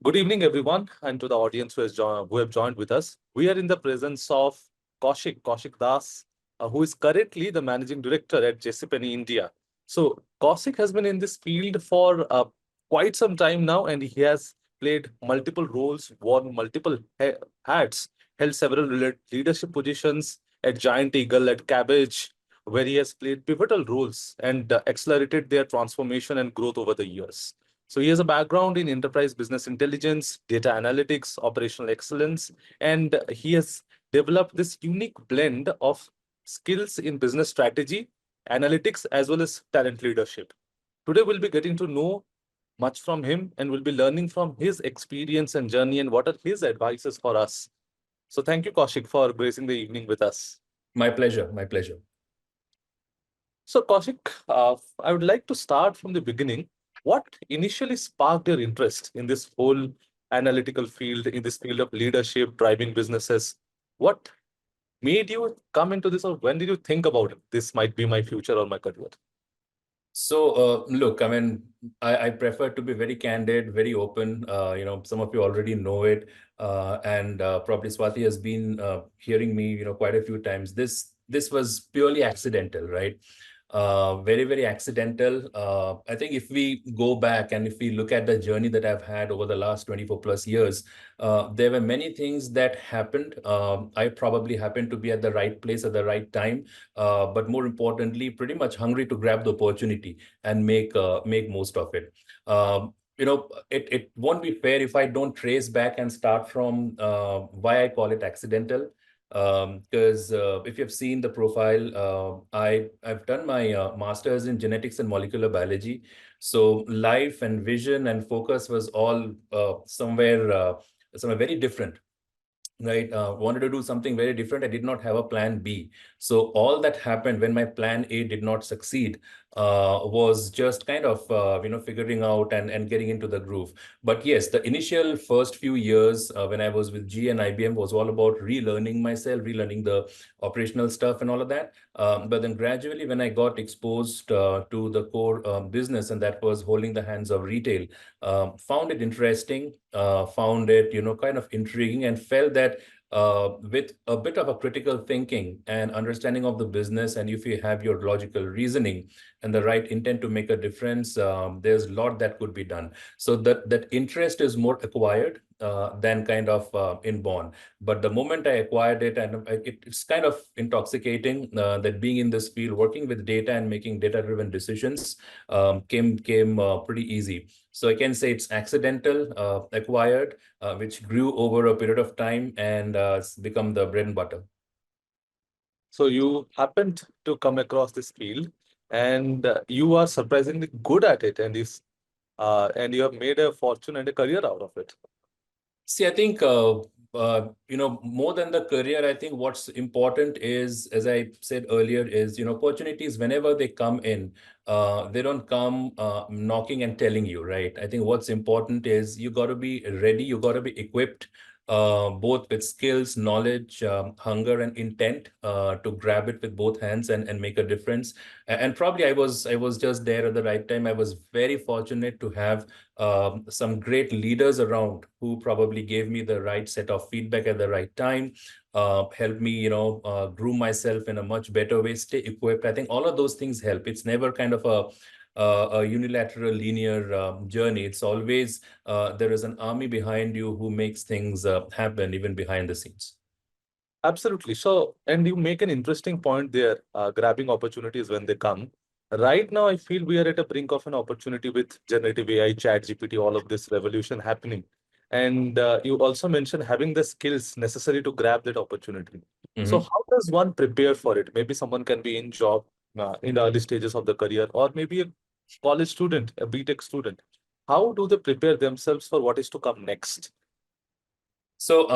Good evening, everyone, and to the audience who have joined with us. We are in the presence of Kaushik Das, who is currently the managing director at JCPenney India. So, Kaushik has been in this field for quite some time now, and he has played multiple roles, worn multiple hats, held several leadership positions at Giant Eagle, at Cabbage, where he has played pivotal roles and accelerated their transformation and growth over the years. So he has a background in enterprise business intelligence, data analytics, operational excellence, and he has developed this unique blend of skills in business strategy, analytics, as well as talent leadership. Today, we'll be getting to know much from him and we'll be learning from his experience and journey and what are his advices for us. So thank you, Kaushik, for gracing the evening with us. My pleasure. My pleasure. So, Kaushik, I would like to start from the beginning. What initially sparked your interest in this whole analytical field, in this field of leadership, driving businesses? What made you come into this, or when did you think about it? This might be my future or my career. So, look, I mean, I prefer to be very candid, very open. Some of you already know it, and probably Swati has been hearing me, quite a few times. This was purely accidental, right? Very, very accidental. I think if we go back and if we look at the journey that I've had over the last 24 plus years, there were many things that happened. I probably happened to be at the right place at the right time, but more importantly, pretty much hungry to grab the opportunity and make most of it. It won't be fair if I don't trace back and start from why I call it accidental. Because if you've seen the profile, I've done my master's in genetics and molecular biology. So life and vision and focus was all somewhere very different, right? Wanted to do something very different. I did not have a plan B. So all that happened when my plan A did not succeed was just kind of figuring out and getting into the groove. But yes, the initial first few years when I was with G and IBM was all about relearning myself, relearning the operational stuff and all of that. But then gradually when I got exposed to the core business, and that was holding the hands of retail, found it interesting, found it, kind of intriguing, and felt that with a bit of a critical thinking and understanding of the business, and if you have your logical reasoning and the right intent to make a difference, there's a lot that could be done. So that interest is more acquired than kind of inborn. But the moment I acquired it, and it's kind of intoxicating that being in this field, working with data and making data-driven decisions came pretty easy. So I can say it's accidental, acquired, which grew over a period of time and it's become the bread and butter. So you happened to come across this field, and you are surprisingly good at it, and you have made a fortune and a career out of it. See, I think, more than the career, I think what's important is, as I said earlier, is, opportunities, whenever they come in, they don't come knocking and telling you, right? I think what's important is you got to be ready, you got to be equipped, both with skills, knowledge, hunger, and intent to grab it with both hands and make a difference. And probably I was just there at the right time. I was very fortunate to have some great leaders around who probably gave me the right set of feedback at the right time, helped me, groom myself in a much better way, stay equipped. I think all of those things help. It's never kind of a unilateral linear journey. It's always there is an army behind you who makes things happen even behind the scenes. Absolutely. So, and you make an interesting point there, grabbing opportunities when they come. Right now, I feel we are at a brink of an opportunity with generative AI, chat GPT, all of this revolution happening. And you also mentioned having the skills necessary to grab that opportunity. So, Mhm. how does one prepare for it? Maybe someone can be in job in the early stages of the career, or maybe a college student, a BTech student. How do they prepare themselves for what is to come next? So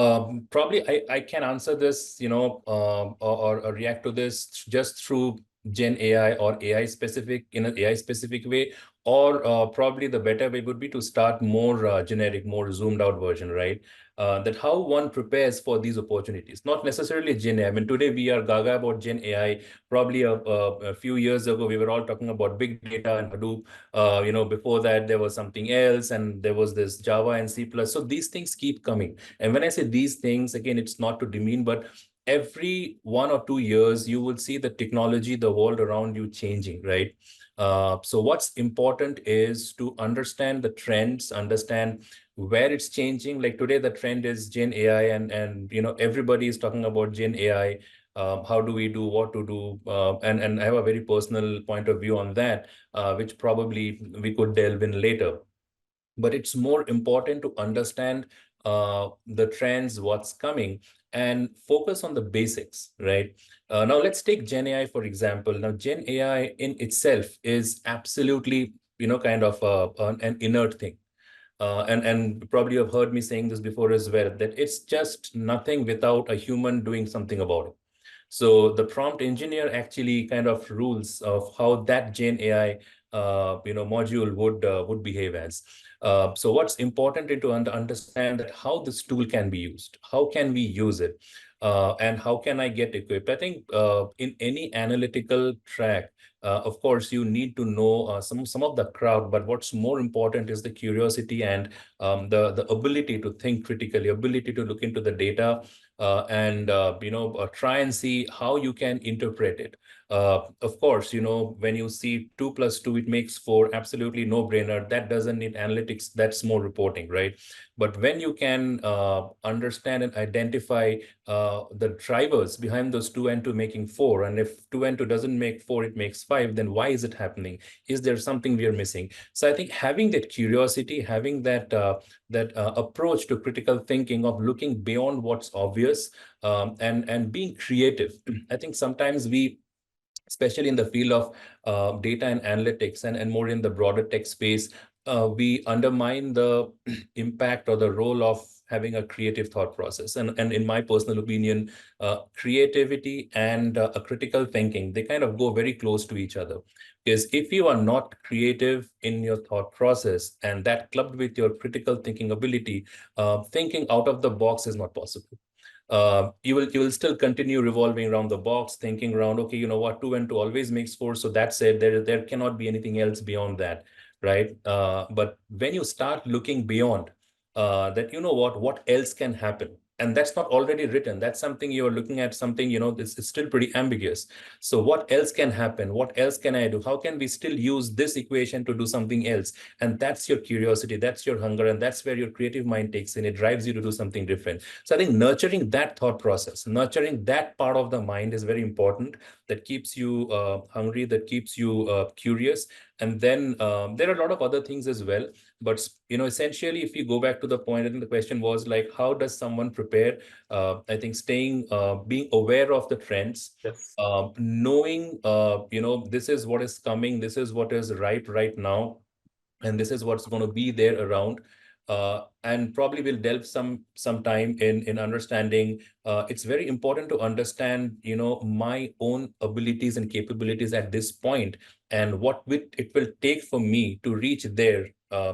probably I can answer this, or react to this just through Gen AI or AI specific in an AI specific way, or probably the better way would be to start more generic, more zoomed out version, right? That how one prepares for these opportunities, not necessarily Gen AI. I mean, today we are gaga about Gen AI. Probably a few years ago, we were all talking about big data and Hadoop. Before that, there was something else, and there was this Java and C++. So these things keep coming. And when I say these things, again, it's not to demean, but every 1 or 2 years, you will see the technology, the world around you changing, right? So what's important is to understand the trends, understand where it's changing. Like today, the trend is Gen AI, and everybody is talking about Gen AI. How do we do what to do? And I have a very personal point of view on that, which probably we could delve in later. But it's more important to understand the trends, what's coming, and focus on the basics, right? Now, let's take Gen AI, for example. Now, Gen AI in itself is absolutely, kind of an inert thing. And probably you've heard me saying this before as well, that it's just nothing without a human doing something about it. So the prompt engineer actually kind of rules of how that Gen AI module would behave as. So what's important is to understand that how this tool can be used, how can we use it, and how can I get equipped. I think in any analytical track, of course, you need to know some of the crowd, but what's more important is the curiosity and the ability to think critically, ability to look into the data, and try and see how you can interpret it. Of course, when you see 2 + 2, it makes 4, absolutely no brainer. That doesn't need analytics. That's more reporting, right? But when you can understand and identify the drivers behind those 2 and 2 making 4, and if 2 and 2 doesn't make 4, it makes 5, then why is it happening? Is there something we are missing? So I think having that curiosity, having that approach to critical thinking of looking beyond what's obvious, and being creative. I think sometimes we, especially in the field of data and analytics, and more in the broader tech space, we undermine the impact or the role of having a creative thought process. And in my personal opinion, creativity and a critical thinking, they kind of go very close to each other. Because if you are not creative in your thought process, and that clubbed with your critical thinking ability, thinking out of the box is not possible. You will still continue revolving around the box, thinking around, okay, you know what, 2 and 2 always makes 4, so that's it. There cannot be anything else beyond that, right? But when you start looking beyond that, you know what else can happen? And that's not already written. That's something you're looking at, something, it's still pretty ambiguous. So what else can happen? What else can I do? How can we still use this equation to do something else? And that's your curiosity, that's your hunger, and that's where your creative mind takes in. It drives you to do something different. So I think nurturing that thought process, nurturing that part of the mind is very important. That keeps you hungry, that keeps you curious. And then there are a lot of other things as well. But essentially, if you go back to the point, I think the question was like, how does someone prepare? I think being aware of the trends, Yes. knowing, this is what is coming, this is what is right now, and this is what's going to be there around. And probably we'll delve some time in understanding. It's very important to understand, my own abilities and capabilities at this point, and what it will take for me to reach there.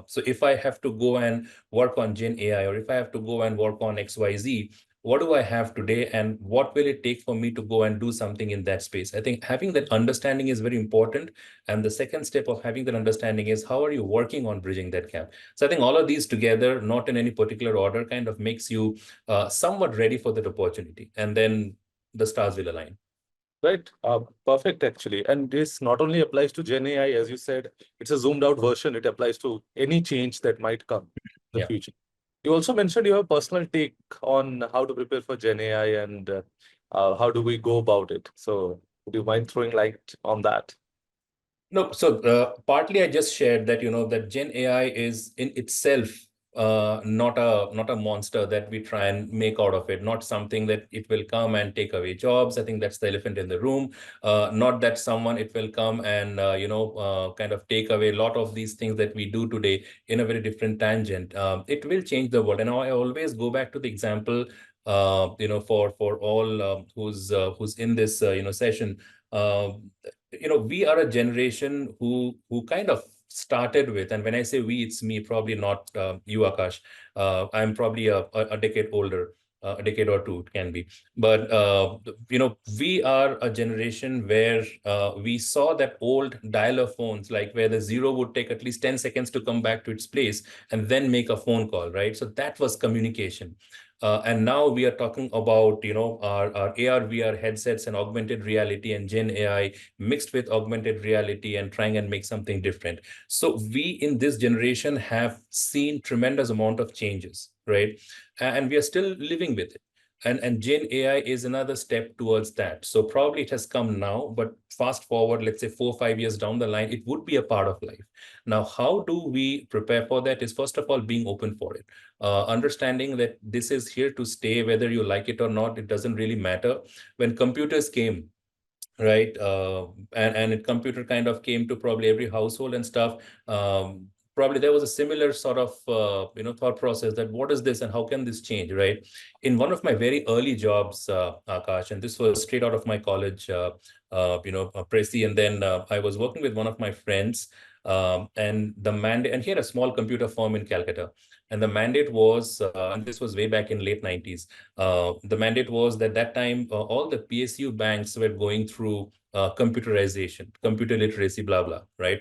So if I have to go and work on Gen AI, or if I have to go and work on XYZ, what do I have today, and what will it take for me to go and do something in that space? I think having that understanding is very important. And the second step of having that understanding is, how are you working on bridging that gap? So I think all of these together, not in any particular order, kind of makes you somewhat ready for that opportunity. And then the stars will align. Right. Perfect, actually. And this not only applies to Gen AI, as you said, it's a zoomed out version. It applies to any change that might come in the Yeah. future. You also mentioned you have a personal take on how to prepare for Gen AI and how do we go about it. So would you mind throwing light on that? No, so partly I just shared that, that Gen AI is in itself not a monster that we try and make out of it, not something that it will come and take away jobs. I think that's the elephant in the room. Not that it will come and kind of take away a lot of these things that we do today in a very different tangent. It will change the world, and I always go back to the example, for all who's in this session. we are a generation who kind of started with, and when I say we, it's me, probably not you, Akash. I'm probably a decade older, a decade or two, it can be. But we are a generation where we saw that old dial-up phones, like where the zero would take at least 10 seconds to come back to its place and then make a phone call, right? So that was communication. And now we are talking about, our AR, VR headsets and augmented reality and Gen AI mixed with augmented reality and trying and make something different. So we in this generation have seen tremendous amount of changes, right? And we are still living with it. And Gen AI is another step towards that. So probably it has come now, but fast forward, let's say 4 or 5 years down the line, it would be a part of life. Now, how do we prepare for that is first of all being open for it. Understanding that this is here to stay, whether you like it or not, it doesn't really matter. When computers came, right, and computer kind of came to probably every household and stuff, probably there was a similar sort of thought process that what is this and how can this change, right? In one of my very early jobs, Akash, and this was straight out of my college, Prezi, and then I was working with one of my friends, and the mandate, and he had a small computer firm in Calcutta, and the mandate was, and this was way back in late 90s, the mandate was that time all the PSU banks were going through computerization, computer literacy, blah, blah, right?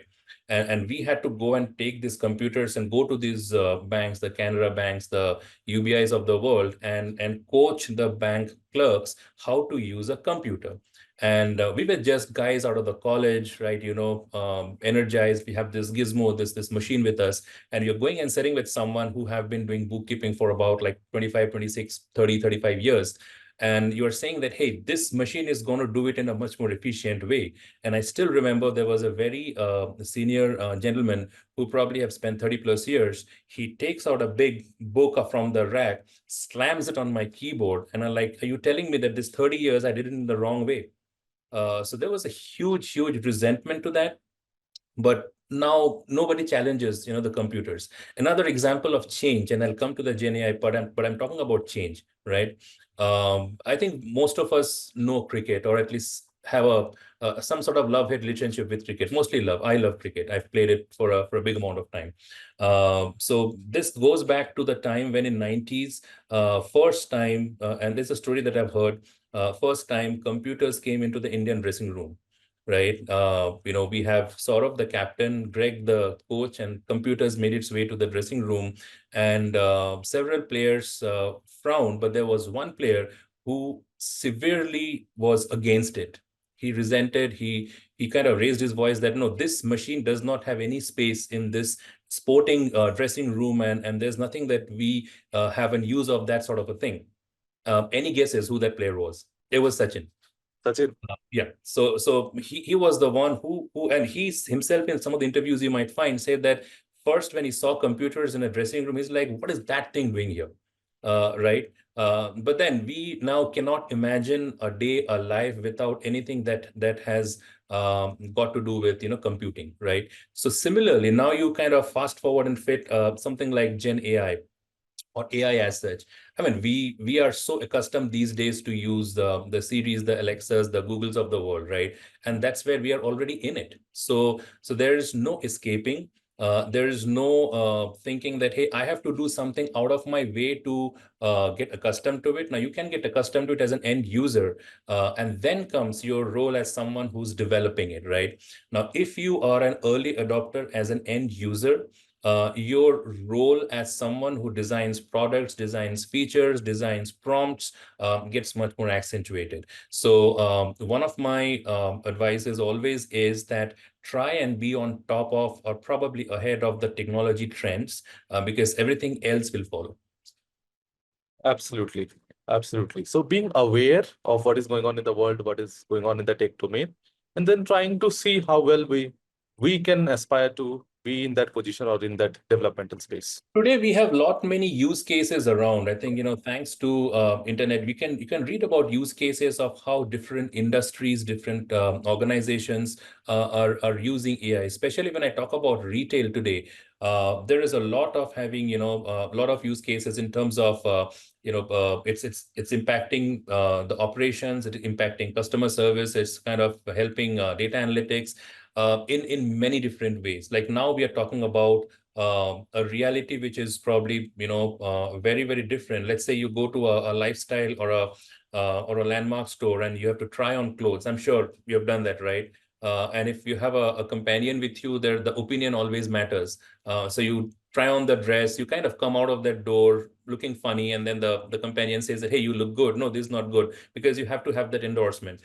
And we had to go and take these computers and go to these banks, the Canara banks, the UBIs of the world, and coach the bank clerks how to use a computer. And we were just guys out of the college, right? Energized. We have this gizmo, this machine with us, and you're going and sitting with someone who have been doing bookkeeping for about like 25, 26, 30, 35 years. And you're saying that, hey, this machine is going to do it in a much more efficient way. And I still remember there was a very senior gentleman who probably have spent 30 plus years. He takes out a big book from the rack, slams it on my keyboard. And I'm like, are you telling me that this 30 years I did it in the wrong way? So there was a huge resentment to that. But now nobody challenges, the computers. Another example of change, and I'll come to the Gen AI, but I'm talking about change, right? I think most of us know cricket, or at least have some sort of love-hate relationship with cricket. Mostly love. I love cricket. I've played it for a big amount of time. So this goes back to the time when in 90s, first time, and there's a story that I've heard, first time computers came into the Indian dressing room, right? We have sort of the captain, Greg, the coach, and computers made its way to the dressing room, and several players frowned, but there was one player who severely was against it. He resented, he kind of raised his voice that, no, this machine does not have any space in this sporting dressing room, and there's nothing that we have in use of that sort of a thing. Any guesses who that player was? It was Sachin. Sachin. Yeah. So he was the one who and he's himself in some of the interviews you might find said that first when he saw computers in a dressing room, he's like, what is that thing doing here? Right. But then we now cannot imagine a day, a life without anything that has got to do with, computing, right? So similarly, now you kind of fast forward and fit something like Gen AI or AI as such. I mean, we are so accustomed these days to use the Siris, the Alexas, the Googles of the world, right? And that's where we are already in it. So there is no escaping. There is no thinking that, hey, I have to do something out of my way to get accustomed to it. Now, you can get accustomed to it as an end user, and then comes your role as someone who's developing it, right? Now, if you are an early adopter as an end user, your role as someone who designs products, designs features, designs prompts, gets much more accentuated. So one of my advices always is that try and be on top of or probably ahead of the technology trends, because everything else will follow. Absolutely. Absolutely. So being aware of what is going on in the world, what is going on in the tech domain, and then trying to see how well we can aspire to be in that position or in that developmental space. Today we have lot many use cases around. I think, thanks to internet, you can read about use cases of how different industries, different organizations are using AI. Especially when I talk about retail today, there is a lot of having, a lot of use cases in terms of, it's impacting the operations, it's impacting customer service, it's kind of helping data analytics in many different ways. Like now we are talking about a reality which is probably, very, very different. Let's say you go to a lifestyle or a landmark store and you have to try on clothes. I'm sure you have done that, right? And if you have a companion with you, there the opinion always matters. So you try on the dress, you kind of come out of that door looking funny, and then the companion says that, hey, you look good. No, this is not good, because you have to have that endorsement.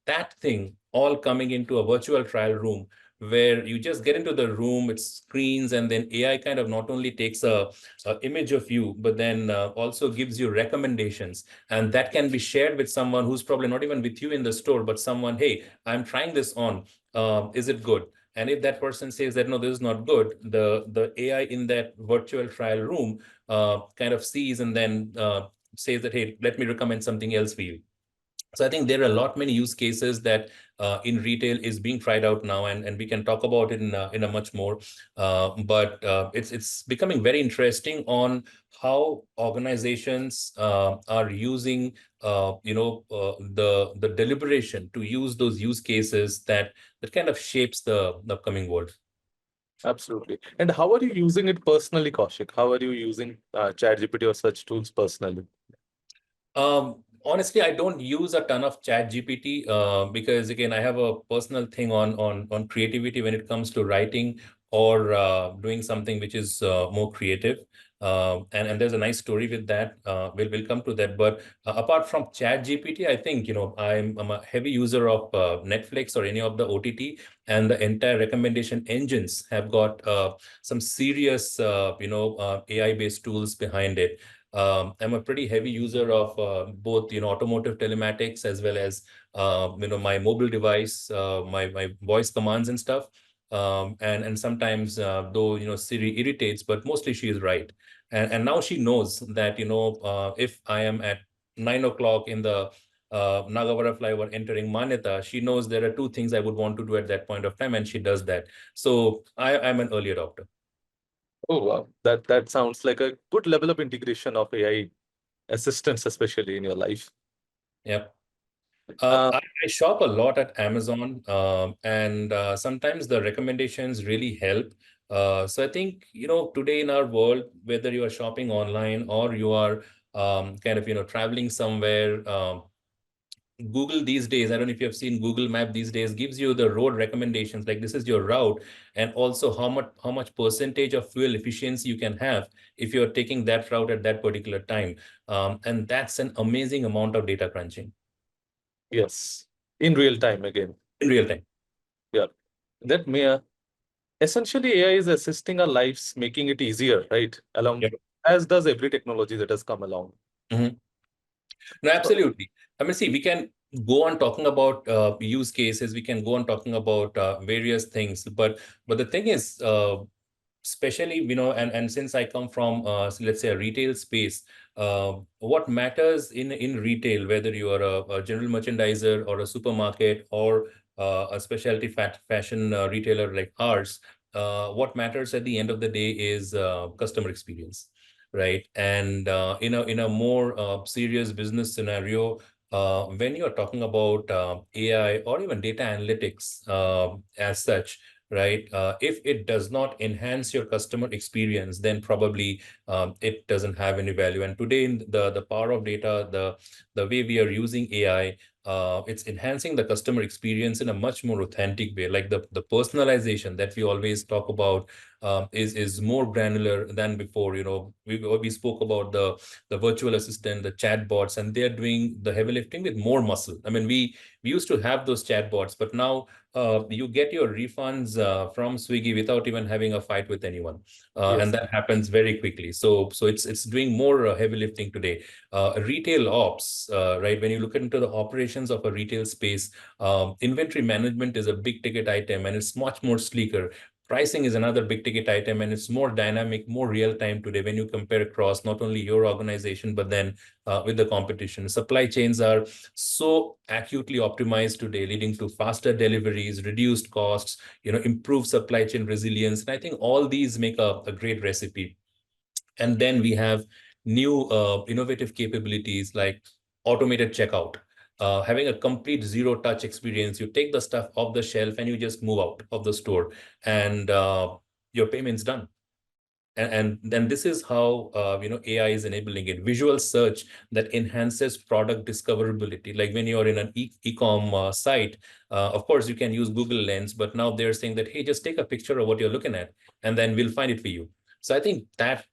That thing all coming into a virtual trial room where you just get into the room, it screens, and then AI kind of not only takes a image of you, but then also gives you recommendations. And that can be shared with someone who's probably not even with you in the store, but someone, hey, I'm trying this on. Is it good? And if that person says that, no, this is not good, the AI in that virtual trial room kind of sees and then says that, hey, let me recommend something else for you. So I think there are a lot many use cases that in retail is being tried out now, and we can talk about it in a much more. But it's becoming very interesting on how organizations are using the deliberation to use those use cases that kind of shapes the upcoming world. Absolutely. And how are you using it personally, Kaushik? How are you using ChatGPT or such tools personally? Honestly, I don't use a ton of ChatGPT because again, I have a personal thing on creativity when it comes to writing or doing something which is more creative. And there's a nice story with that. We'll come to that. But apart from ChatGPT, I think I'm a heavy user of Netflix or any of the OTT, and the entire recommendation engines have got some serious AI-based tools behind it. I'm a pretty heavy user of both, automotive telematics as well as, my mobile device, my voice commands and stuff. And sometimes, though, Siri irritates, but mostly she is right. And now she knows that, if I am at 9 o'clock in the Nagavara flyover entering Manyata, she knows there are two things I would want to do at that point of time, and she does that. So I'm an early adopter. Oh, wow. That sounds like a good level of integration of AI assistance, especially in your life. Yeah. Uh, I shop a lot at Amazon, and sometimes the recommendations really help. So I think, today in our world, whether you are shopping online or you are kind of, traveling somewhere, Google these days, I don't know if you have seen Google Map these days, gives you the road recommendations, like this is your route, and also how much percentage of fuel efficiency you can have if you're taking that route at that particular time. And that's an amazing amount of data crunching yes, in real time again. in real time. Yeah, that may essentially AI is assisting our lives, making it easier, right? Along as does every technology that has come along. Mhm. No, absolutely. I mean, see, we can go on talking about use cases. We can go on talking about various things, but the thing is, especially, and since I come from let's say a retail space, what matters in retail, whether you are a general merchandiser or a supermarket or a specialty fashion retailer like ours, what matters at the end of the day is customer experience, right? And in a more serious business scenario, when you're talking about AI or even data analytics as such, right? If it does not enhance your customer experience, then probably it doesn't have any value. And today, in the power of data, the way we are using AI, it's enhancing the customer experience in a much more authentic way. Like the personalization that we always talk about is more granular than before. We spoke about the virtual assistant, the chatbots, and they're doing the heavy lifting with more muscle. I mean, we used to have those chatbots, but now you get your refunds from Swiggy without even having a fight with anyone, and Yes, that happens very quickly. So it's doing more heavy lifting today. Retail ops, right? When you look into the operations of a retail space, inventory management is a big ticket item, and it's much more sleeker. Pricing is another big ticket item, and it's more dynamic, more real time today when you compare across not only your organization, but then with the competition. Supply chains are so acutely optimized today, leading to faster deliveries, reduced costs, improved supply chain resilience. And I think all these make a great recipe. And then we have new innovative capabilities like automated checkout, having a complete zero touch experience. You take the stuff off the shelf and you just move out of the store, and your payment's done. And then this is how AI is enabling it. Visual search that enhances product discoverability. Like when you're in an e-com site, of course you can use Google Lens, but now they're saying that, hey, just take a picture of what you're looking at, and then we'll find it for you. So I think that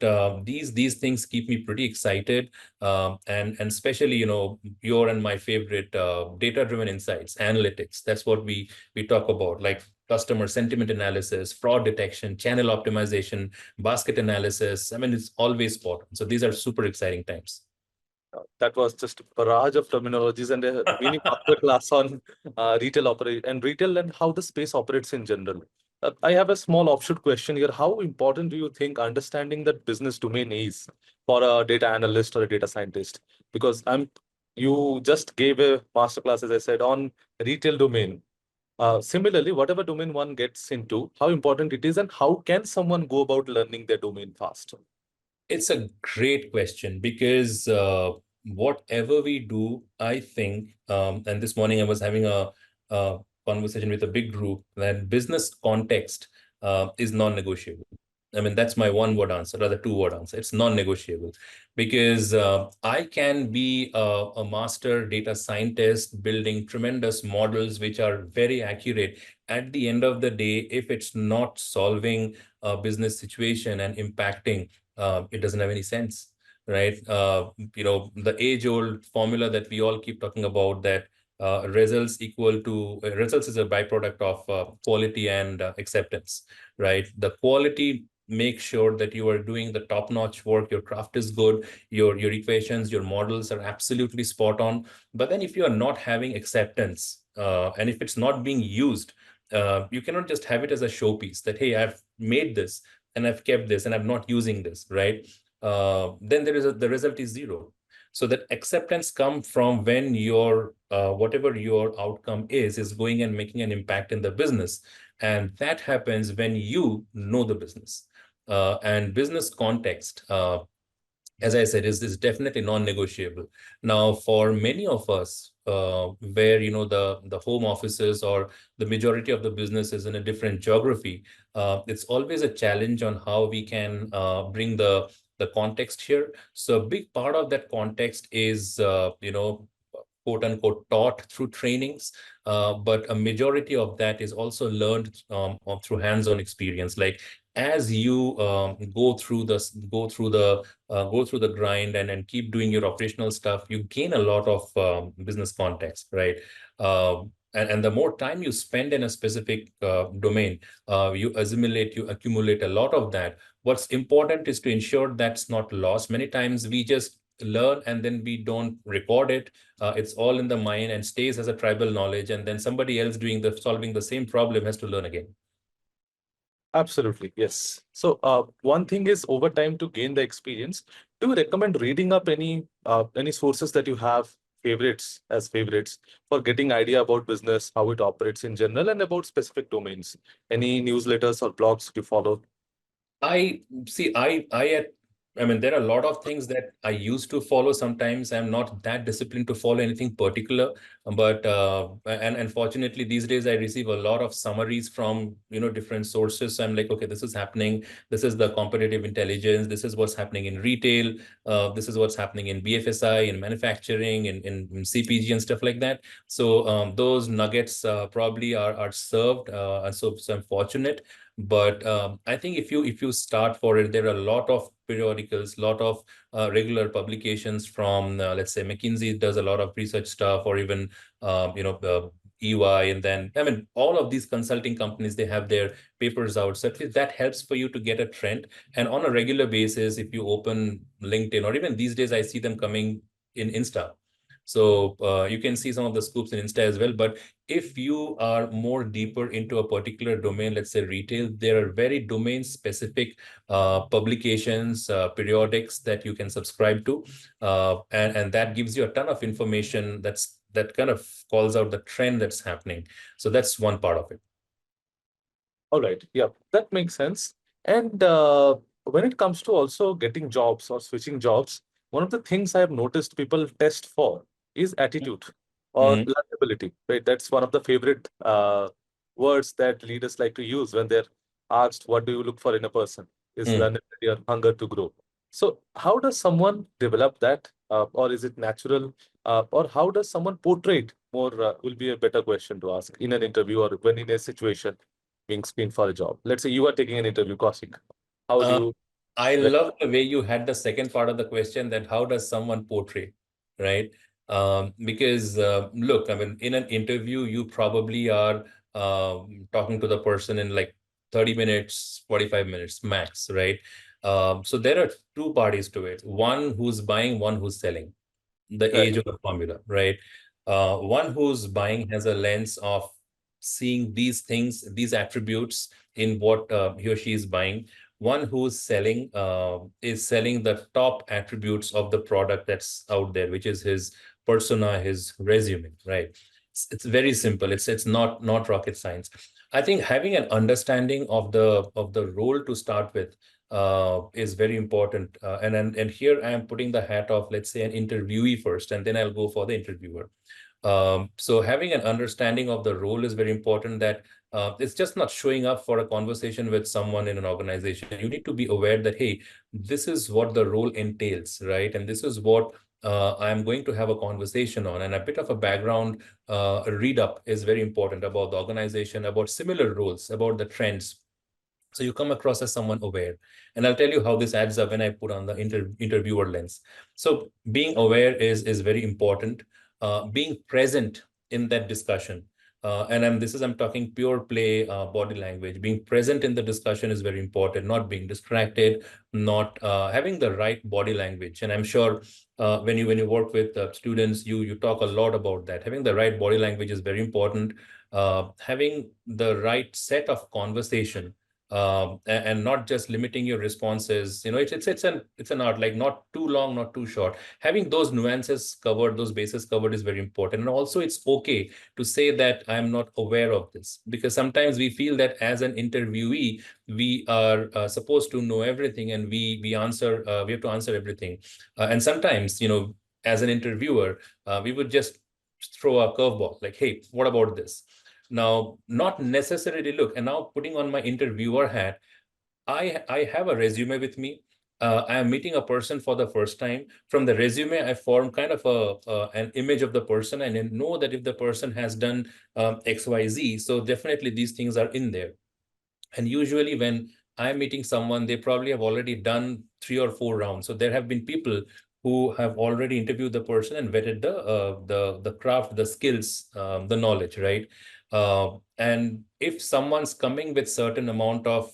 these things keep me pretty excited, and especially your and my favorite data-driven insights, analytics. That's what we talk about, like customer sentiment analysis, fraud detection, channel optimization, basket analysis. I mean, it's always spot on. So these are super exciting times. That was just a barrage of terminologies and a mini masterclass on retail operate and retail and how the space operates in general. I have a small offshoot question here. How important do you think understanding that business domain is for a data analyst or a data scientist? Because you just gave a masterclass, as I said, on retail domain. Similarly, whatever domain one gets into, how important it is and how can someone go about learning their domain fast? It's a great question because whatever we do, I think, and this morning I was having a conversation with a big group, that business context is non-negotiable. I mean, that's my one-word answer, rather two-word answer. It's non-negotiable because I can be a master data scientist building tremendous models which are very accurate. At the end of the day, if it's not solving a business situation and impacting, it doesn't have any sense, right? The age-old formula that we all keep talking about, that results equal to results is a byproduct of quality and acceptance, right? The quality makes sure that you are doing the top-notch work, your craft is good, your equations, your models are absolutely spot on. But then if you are not having acceptance, and if it's not being used, you cannot just have it as a showpiece that, hey, I've made this and I've kept this and I'm not using this, right? Then the result is zero. So that acceptance comes from when your whatever your outcome is going and making an impact in the business. And that happens when you know the business. And business context, as I said, is definitely non-negotiable. Now, for many of us, where the home offices or the majority of the business is in a different geography, it's always a challenge on how we can bring the context here. So a big part of that context is quote unquote taught through trainings, but a majority of that is also learned through hands-on experience. Like as you go through the grind and keep doing your operational stuff, you gain a lot of business context, right? And the more time you spend in a specific domain, you accumulate a lot of that. What's important is to ensure that's not lost. Many times we just learn and then we don't record it. It's all in the mind and stays as a tribal knowledge, and then somebody else solving the same problem has to learn again. Absolutely, yes. So one thing is over time to gain the experience, do you recommend reading up any sources that you have favorites for getting idea about business, how it operates in general and about specific domains? Any newsletters or blogs you follow? I see. I mean, there are a lot of things that I used to follow. Sometimes I'm not that disciplined to follow anything particular, but and unfortunately these days I receive a lot of summaries from different sources. So I'm like, okay, this is happening. This is the competitive intelligence. This is what's happening in retail. This is what's happening in BFSI, in manufacturing, in CPG and stuff like that. So those nuggets probably are served, and so I'm fortunate. But I think if you start for it, there are a lot of periodicals, lot of regular publications from, let's say, McKinsey does a lot of research stuff, or even EY, and then I mean all of these consulting companies, they have their papers out. So at least that helps for you to get a trend. And on a regular basis, if you open LinkedIn, or even these days I see them coming in Insta. So you can see some of the scoops in Insta as well. But if you are more deeper into a particular domain, let's say retail, there are very domain specific publications, periodics that you can subscribe to. And that gives you a ton of information that kind of calls out the trend that's happening. So that's one part of it. All right. Yeah, that makes sense. And when it comes to also getting jobs or switching jobs, one of the things I have noticed people test for is attitude or Mhm. learnability, right? That's one of the favorite words that leaders like to use when they're asked, what do you look for in a person? Is Mm. learnability or hunger to grow? So how does someone develop that? Or is it natural? Or how does someone portray it more will be a better question to ask in an interview or when in a situation being screened for a job. Let's say you are taking an interview, Kaushik. How do Uh, you? I When, love the way you had the second part of the question, that how does someone portray, right? Because look, I mean, in an interview, you probably are talking to the person in like 30 minutes, 45 minutes max, right? So there are two parties to it. One who's buying, one who's selling, the right, age of the formula, right? One who's buying has a lens of seeing these things, these attributes in what he or she is buying. One who's selling is selling the top attributes of the product that's out there, which is his persona, his resume, right? It's very simple. It's not rocket science. I think having an understanding of the role to start with is very important. And here I am putting the hat of, let's say, an interviewee first, and then I'll go for the interviewer. So having an understanding of the role is very important, that it's just not showing up for a conversation with someone in an organization. You need to be aware that, hey, this is what the role entails, right? And this is what I'm going to have a conversation on. And a bit of a background read up is very important about the organization, about similar roles, about the trends. So you come across as someone aware. And I'll tell you how this adds up when I put on the interviewer lens. So being aware is very important. Being present in that discussion. I'm talking pure play body language. Being present in the discussion is very important, not being distracted, not having the right body language. And I'm sure when you work with students, you talk a lot about that. Having the right body language is very important. Having the right set of conversation, and not just limiting your responses. It's an art, like not too long, not too short. Having those nuances covered, those bases covered is very important. And also it's okay to say that I'm not aware of this, because sometimes we feel that as an interviewee, we are supposed to know everything, and we have to answer everything. And sometimes, as an interviewer, we would just throw a curveball like, hey, what about this? Now, not necessarily look, and now putting on my interviewer hat, I have a resume with me. I am meeting a person for the first time. From the resume, I form kind of an image of the person, and I know that if the person has done XYZ, so definitely these things are in there. And usually when I'm meeting someone, they probably have already done 3 or 4 rounds. So there have been people who have already interviewed the person and vetted the craft, the skills, the knowledge, right? And if someone's coming with certain amount of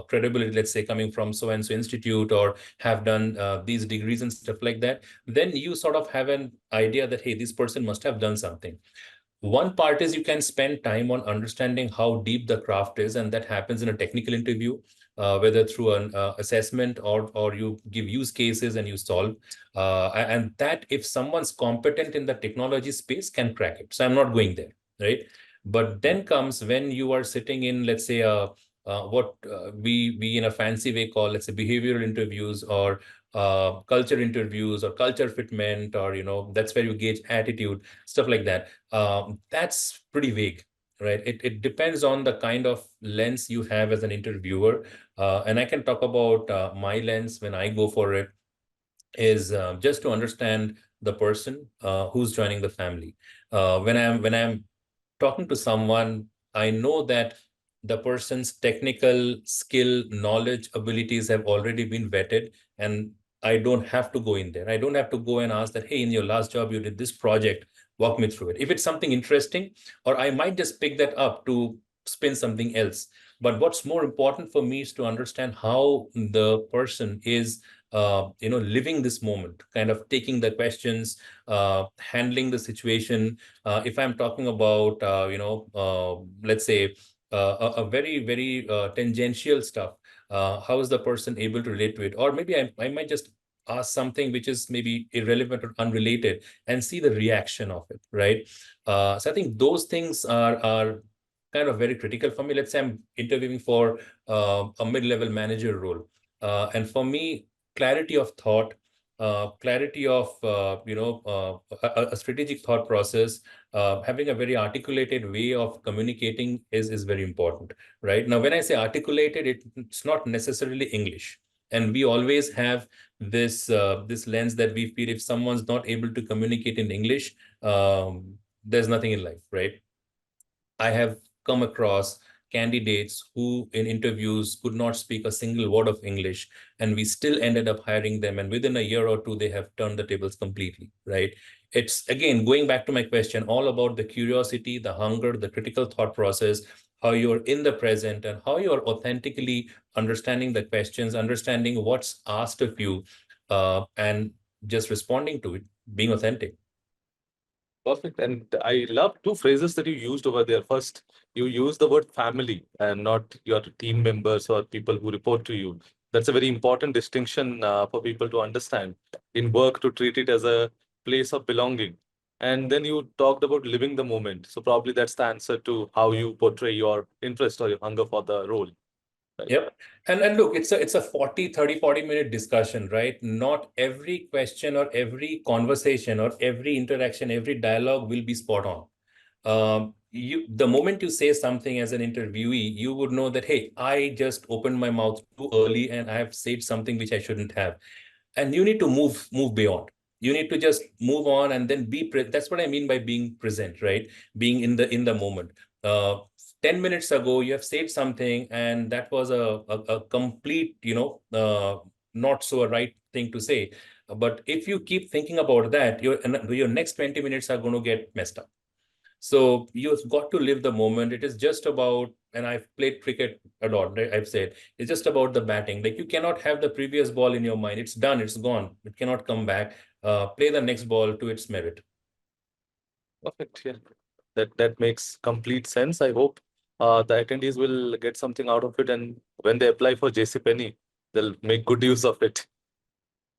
credibility, let's say coming from so and so institute, or have done these degrees and stuff like that, then you sort of have an idea that, hey, this person must have done something. One part is you can spend time on understanding how deep the craft is, and that happens in a technical interview, whether through an assessment, or you give use cases and you solve. And that, if someone's competent in the technology space, can crack it. So I'm not going there, right? But then comes when you are sitting in, let's say, what we in a fancy way call, let's say, behavioral interviews, or culture interviews, or culture fitment, or that's where you gauge attitude, stuff like that. That's pretty vague, right? It depends on the kind of lens you have as an interviewer. And I can talk about my lens when I go for it, is just to understand the person who's joining the family. When I'm talking to someone, I know that the person's technical skill, knowledge, abilities have already been vetted, and I don't have to go in there. I don't have to go and ask that, hey, in your last job, you did this project, walk me through it. If it's something interesting, or I might just pick that up to spin something else. But what's more important for me is to understand how the person is living this moment, kind of taking the questions, handling the situation. If I'm talking about, let's say, a very, very tangential stuff, how is the person able to relate to it? Or maybe I might just ask something which is maybe irrelevant or unrelated and see the reaction of it, right? So I think those things are kind of very critical for me. Let's say I'm interviewing for a mid-level manager role. And for me, clarity of thought, clarity of, a strategic thought process, having a very articulated way of communicating is very important, right? Now, when I say articulated, it's not necessarily English. And we always have this lens that we feel if someone's not able to communicate in English, there's nothing in life, right? I have come across candidates who in interviews could not speak a single word of English, and we still ended up hiring them. And within a year or two, they have turned the tables completely, right? It's again, going back to my question, all about the curiosity, the hunger, the critical thought process, how you're in the present and how you're authentically understanding the questions, understanding what's asked of you, and just responding to it, being authentic. Perfect. And I love two phrases that you used over there. First, you use the word family and not your team members or people who report to you. That's a very important distinction for people to understand. In work, to treat it as a place of belonging. And then you talked about living the moment. So probably that's the answer to how you portray your interest or your hunger for the role. Right? Yep. And look, it's a 40 minute discussion, right? Not every question or every conversation or every interaction, every dialogue will be spot on. The moment you say something as an interviewee, you would know that, hey, I just opened my mouth too early and I have said something which I shouldn't have. And you need to move beyond. You need to just move on and then that's what I mean by being present, right? Being in the moment. 10 minutes ago, you have said something and that was a complete, not so a right thing to say. But if you keep thinking about that, your next 20 minutes are going to get messed up. So you've got to live the moment. It is just about, and I've played cricket a lot, right? I've said it's just about the batting. Like you cannot have the previous ball in your mind. It's done, it's gone. It cannot come back. Play the next ball to its merit. Perfect. Yeah. That makes complete sense. I hope the attendees will get something out of it, and when they apply for JCPenney, they'll make good use of it.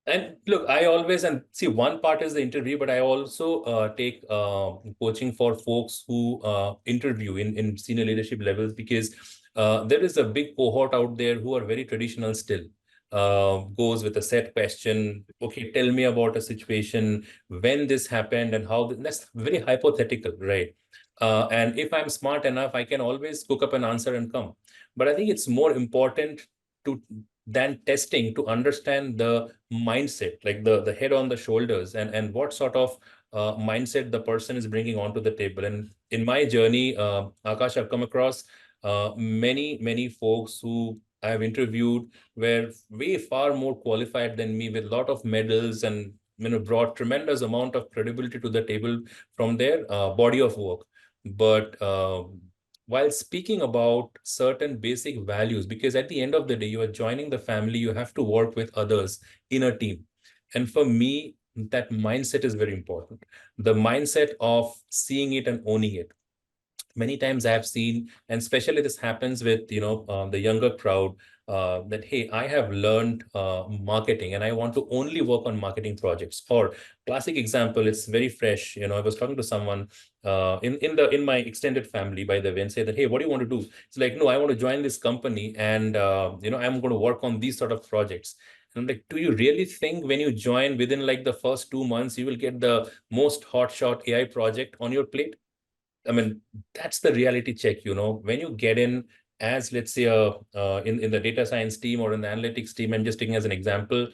And look, I always, and see, one part is the interview, but I also take coaching for folks who interview in senior leadership levels, because there is a big cohort out there who are very traditional still. Goes with a set question. Okay, tell me about a situation when this happened and how. That's very hypothetical, right? And if I'm smart enough, I can always cook up an answer and come. But I think it's more important to than testing to understand the mindset, like the head on the shoulders, and what sort of mindset the person is bringing onto the table. And in my journey, Akash, I've come across many folks who I have interviewed were way far more qualified than me, with a lot of medals, and brought tremendous amount of credibility to the table from their body of work. But while speaking about certain basic values, because at the end of the day, you are joining the family, you have to work with others in a team. And for me, that mindset is very important. The mindset of seeing it and owning it. Many times I have seen, and especially this happens with, the younger crowd, that, hey, I have learned marketing and I want to only work on marketing projects. Or classic example, it's very fresh. I was talking to someone in my extended family, by the way, and say that, hey, what do you want to do? It's like, no, I want to join this company and, I'm going to work on these sort of projects. And I'm like, do you really think when you join within like the first 2 months, you will get the most hotshot AI project on your plate? I mean, that's the reality check, when you get in as, let's say, in the data science team or in the analytics team, I'm just taking as an example,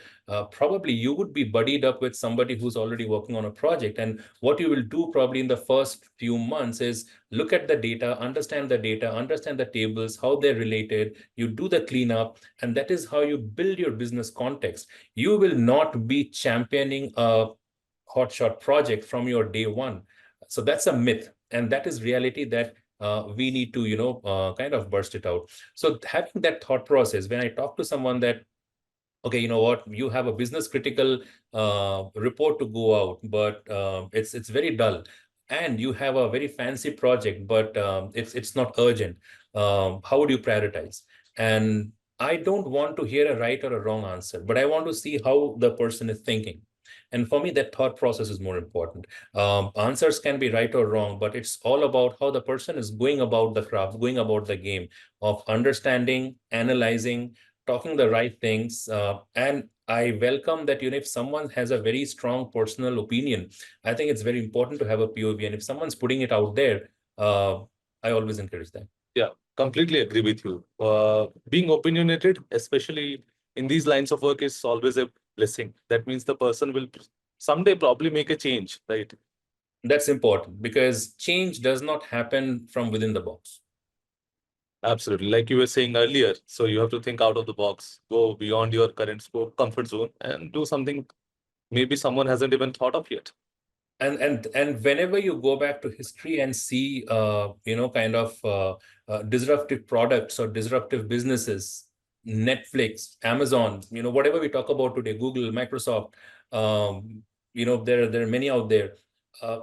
probably you would be buddied up with somebody who's already working on a project. And what you will do probably in the first few months is look at the data, understand the tables, how they're related, you do the cleanup, and that is how you build your business context. You will not be championing a hotshot project from your day one. So that's a myth, and that is reality that we need to kind of burst it out. So having that thought process, when I talk to someone that okay, you know what, you have a business critical report to go out, but it's very dull, and you have a very fancy project, but it's not urgent. How would you prioritize? And I don't want to hear a right or a wrong answer, but I want to see how the person is thinking. And for me, that thought process is more important. Answers can be right or wrong, but it's all about how the person is going about the craft, going about the game of understanding, analyzing, talking the right things. And I welcome that, you know, if someone has a very strong personal opinion, I think it's very important to have a POV. And if someone's putting it out there, I always encourage that. Yeah, completely agree with you. Being opinionated, especially in these lines of work, is always a blessing. That means the person will someday probably make a change, right? That's important because change does not happen from within the box. Absolutely. Like you were saying earlier, so you have to think out of the box, go beyond your current scope, comfort zone, and do something maybe someone hasn't even thought of yet. And whenever you go back to history and see kind of disruptive products or disruptive businesses, Netflix, Amazon, whatever we talk about today, Google, Microsoft, there are many out there.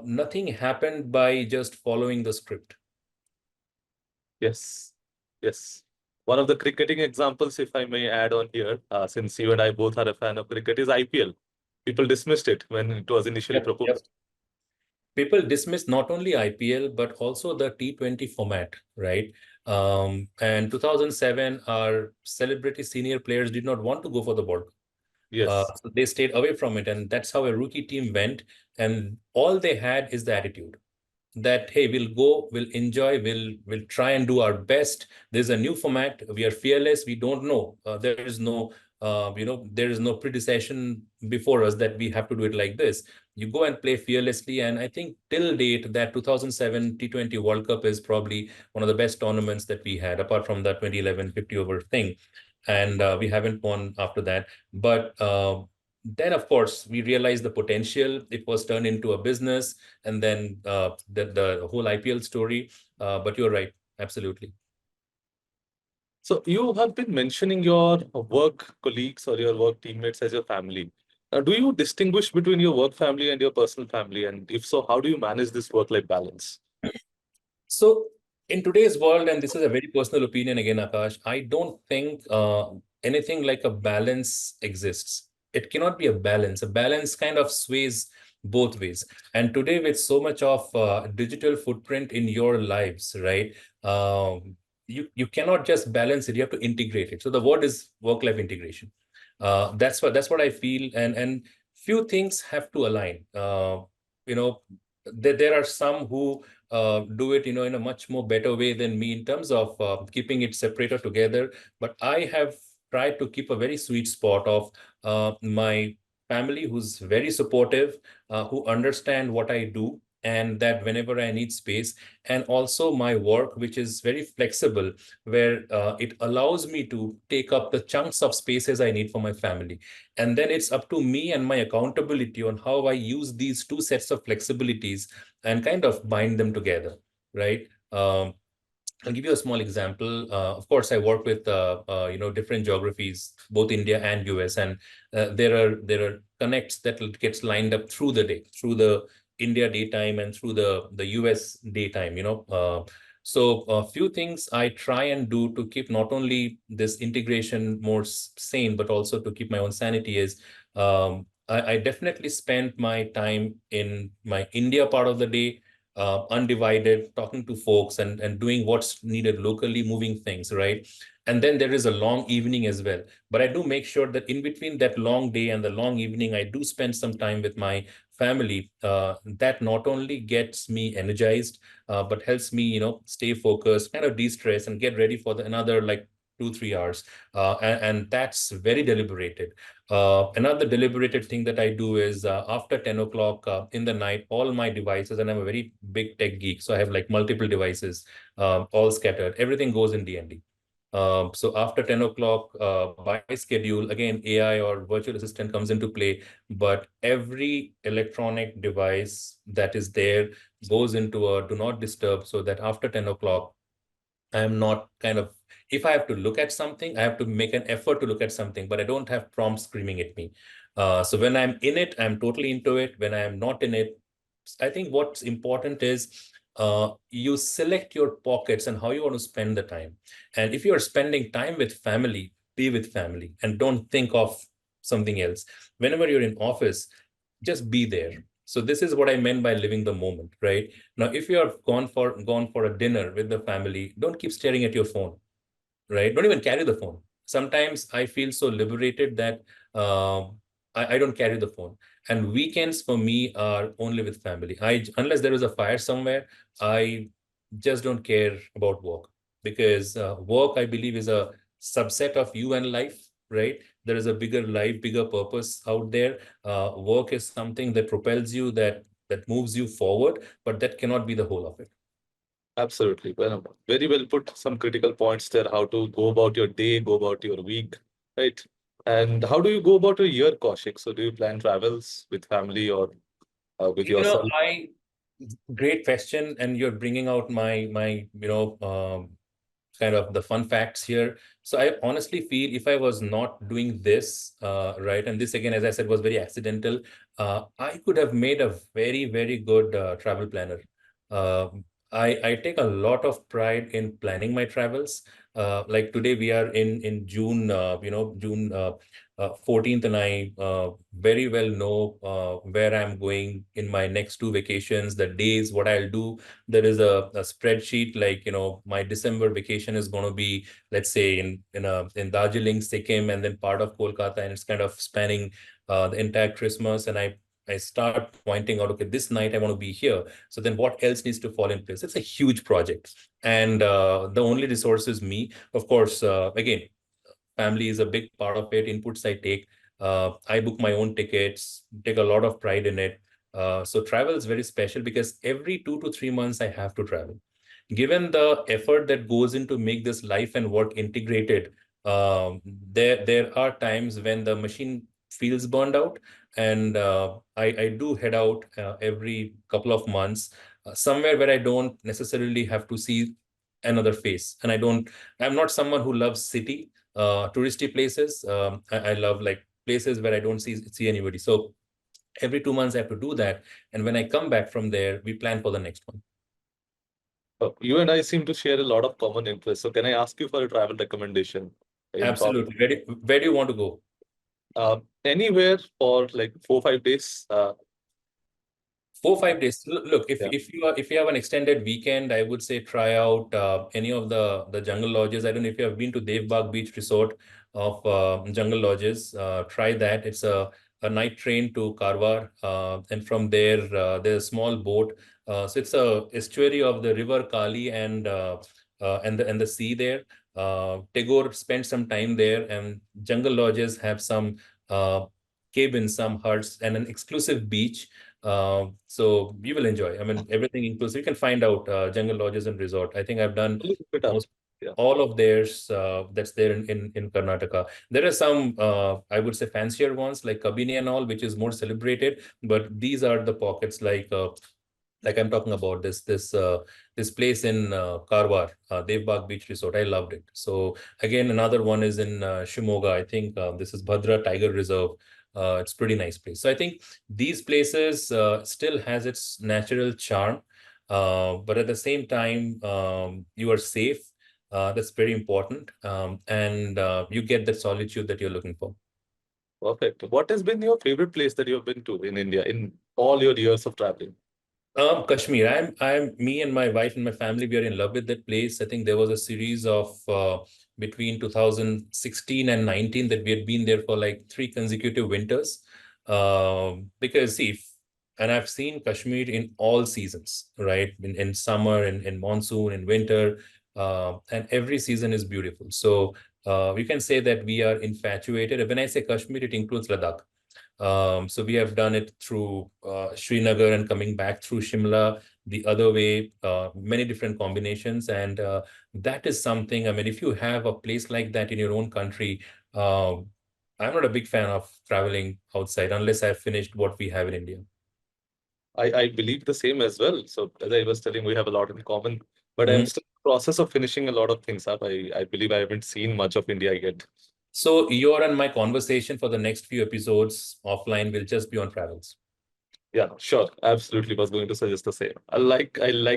Nothing happened by just following the script. Yes. Yes. One of the cricketing examples, if I may add on here, since you and I both are a fan of cricket, is IPL. People dismissed it when it was initially Yep. proposed. People dismiss not only IPL but also the T20 format, right? And 2007, our celebrity senior players did not want to go for the World Cup. Yes. So they stayed away from it, and that's how a rookie team went. And all they had is the attitude that, hey, we'll go, we'll enjoy, we'll try and do our best. There's a new format. We are fearless. We don't know. There is no there is no predecession before us that we have to do it like this. You go and play fearlessly, and I think till date that 2007 T20 World Cup is probably one of the best tournaments that we had, apart from the 2011 50 over thing. And we haven't won after that, but then of course we realized the potential. It was turned into a business, and then the whole IPL story. But you're right, absolutely. So you have been mentioning your work colleagues or your work teammates as your family. Do you distinguish between your work family and your personal family? And if so, how do you manage this work-life balance? So in today's world, and this is a very personal opinion again, Akash, I don't think anything like a balance exists. It cannot be a balance. A balance kind of sways both ways. And today, with so much of digital footprint in your lives, right? You cannot just balance it. You have to integrate it. So the word is work-life integration. That's what I feel. And few things have to align. You know, there are some who do it, in a much more better way than me in terms of keeping it separated together. But I have tried to keep a very sweet spot of my family, who's very supportive, who understand what I do, and that whenever I need space, and also my work, which is very flexible, where it allows me to take up the chunks of spaces I need for my family. And then it's up to me and my accountability on how I use these two sets of flexibilities and kind of bind them together, right? I'll give you a small example. Of course, I work with different geographies, both India and US, and there are connects that gets lined up through the day, through the India daytime and through the US daytime. So a few things I try and do to keep not only this integration more sane, but also to keep my own sanity is I definitely spend my time in my India part of the day, undivided, talking to folks and doing what's needed locally, moving things, right? And then there is a long evening as well. But I do make sure that in between that long day and the long evening, I do spend some time with my family. That not only gets me energized, but helps me, stay focused, kind of de-stress and get ready for another like 2-3 hours. And that's very deliberated. Another deliberated thing that I do is after 10 o'clock in the night, all my devices, and I'm a very big tech geek, so I have like multiple devices, all scattered. Everything goes in DND. So after 10 o'clock, by schedule, again, AI or virtual assistant comes into play, but every electronic device that is there goes into a do not disturb, so that after 10 o'clock, I am not kind of, if I have to look at something, I have to make an effort to look at something, but I don't have prompts screaming at me. So when I'm in it, I'm totally into it. When I am not in it, I think what's important is you select your pockets and how you want to spend the time. And if you are spending time with family, be with family and don't think of something else. Whenever you're in office, just be there. So this is what I meant by living the moment, right? Now, if you have gone for a dinner with the family, don't keep staring at your phone, right? Don't even carry the phone. Sometimes I feel so liberated that uh, I don't carry the phone. And weekends for me are only with family. Unless there is a fire somewhere, I just don't care about work, because work, I believe, is a subset of you and life, right? There is a bigger life, bigger purpose out there. Work is something that propels you, that moves you forward, but that cannot be the whole of it. Absolutely. Well, very well put. Some critical points there. How to go about your day, go about your week, right? And how do you go about your year, Kaushik? So, do you plan travels with family or with You know, yourself? great question, and you're bringing out my kind of the fun facts here. So I honestly feel if I was not doing this, right, and this again, as I said, was very accidental, I could have made a very, very good travel planner. Uh, I take a lot of pride in planning my travels. Like today, we are in June, June 14th, and I very well know where I'm going in my next two vacations, the days, what I'll do. There is a spreadsheet, like, my December vacation is going to be, let's say, in Darjeeling, Sikkim, and then part of Kolkata, and it's kind of spanning the entire Christmas. And I start pointing out, okay, this night I want to be here. So then what else needs to fall in place? It's a huge project. And the only resource is me. Of course, again, family is a big part of it. Inputs I take. I book my own tickets, take a lot of pride in it. So travel is very special because every 2 to 3 months I have to travel. Given the effort that goes into make this life and work integrated, there are times when the machine feels burned out, and I do head out every couple of months somewhere where I don't necessarily have to see another face. And I'm not someone who loves city touristy places. I love like places where I don't see anybody. So every 2 months I have to do that. And when I come back from there, we plan for the next one. You and I seem to share a lot of common interests. So, can I ask you for a travel recommendation in top Absolutely. Where do you want to go? anywhere for like 4 5 days? 4 5 days. Look, Yeah. if you have an extended weekend, I would say try out any of the jungle lodges. I don't know if you have been to Devbag Beach Resort of jungle lodges. Try that. It's a night train to Karwar, and from there there's a small boat. So it's a estuary of the river Kali and the sea there. Tagore spent some time there, and jungle lodges have some cabins, some huts, and an exclusive beach. So you will enjoy. I mean, everything inclusive. You can find out Jungle Lodges and Resort. I think I've done Look it up. almost Yeah. all of theirs that's there in Karnataka. There are some, I would say, fancier ones like Kabini and all, which is more celebrated. But these are the pockets like I'm talking about this place in Karwar, Devbag Beach Resort. I loved it. So again, another one is in Shimoga. I think this is Bhadra Tiger Reserve. It's pretty nice place. So I think these places still has its natural charm, but at the same time, you are safe. That's very important, and you get the solitude that you're looking for. Perfect. What has been your favorite place that you have been to in India in all your years of traveling? Kashmir. Me and my wife and my family, we are in love with that place. I think there was a series of between 2016 and 19 that we had been there for like 3 consecutive winters. Because see, and I've seen Kashmir in all seasons, right? In summer, in monsoon, in winter, and every season is beautiful. So we can say that we are infatuated. When I say Kashmir, it includes Ladakh. So we have done it through Srinagar and coming back through Shimla, the other way, many different combinations. And that is something, I mean, if you have a place like that in your own country, uh, I'm not a big fan of traveling outside unless I've finished what we have in India. I believe the same as well. So as I was telling, we have a lot in common, but I'm Mhm. still process of finishing a lot of things up. I believe I haven't seen much of India yet. So your and my conversation for the next few episodes offline will just be on travels. Yeah, sure. Absolutely was going to suggest the same. I like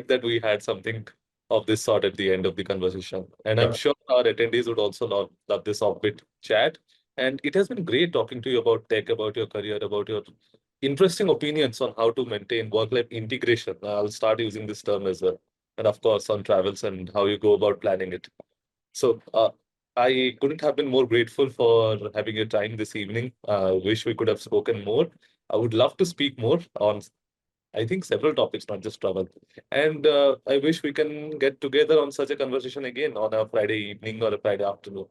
that we had something of this sort at the end of the conversation. And I'm Yep. sure our attendees would also love this off-bit chat. And it has been great talking to you about tech, about your career, about your interesting opinions on how to maintain work-life integration. I'll start using this term as well. And of course, on travels and how you go about planning it. So I couldn't have been more grateful for having your time this evening. Wish we could have spoken more. I would love to speak more on, I think, several topics, not just travel. And I wish we can get together on such a conversation again on a Friday evening or a Friday afternoon.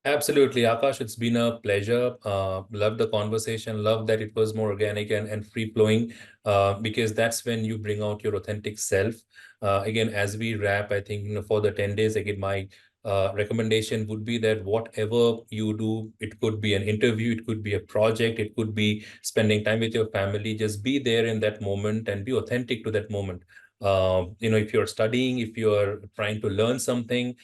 Absolutely, Akash. It's been a pleasure. Love the conversation. Love that it was more organic and free flowing, because that's when you bring out your authentic self. Again, as we wrap, I think for the 10 days, again, my recommendation would be that whatever you do, it could be an interview, it could be a project, it could be spending time with your family. Just be there in that moment and be authentic to that moment. If you're studying, if you're trying to learn something,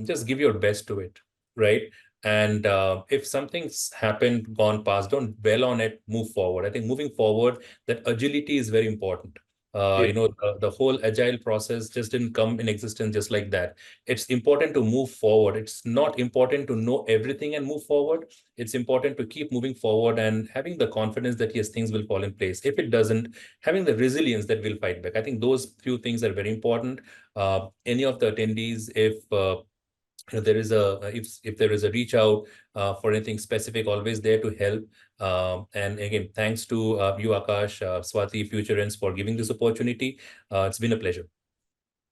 just give your best to it, right? And if something's happened, gone past, don't dwell on it, move forward. I think moving forward, that agility is very important. Yeah, The whole agile process just didn't come in existence just like that. It's important to move forward. It's not important to know everything and move forward. It's important to keep moving forward and having the confidence that yes, things will fall in place. If it doesn't, having the resilience that will fight back. I think those few things are very important. Any of the attendees, if there is a if there is a reach out for anything specific, always there to help. And again, thanks to you, Akash, Swati, Futurance, for giving this opportunity. It's been a pleasure.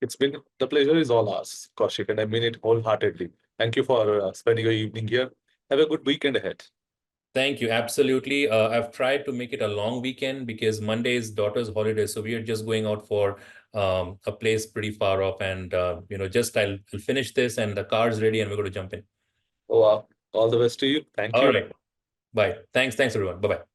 it's been the pleasure is all ours, Kaushik, and I mean it wholeheartedly. Thank you for spending your evening here. Have a good weekend ahead. Thank you. Absolutely. I've tried to make it a long weekend because Monday is daughter's holiday, so we are just going out for a place pretty far off, and just I'll finish this, and the car's ready, and we're going to jump in. Oh, wow. All the best to you. Thank All you. right. Bye. Thanks, everyone. Bye bye.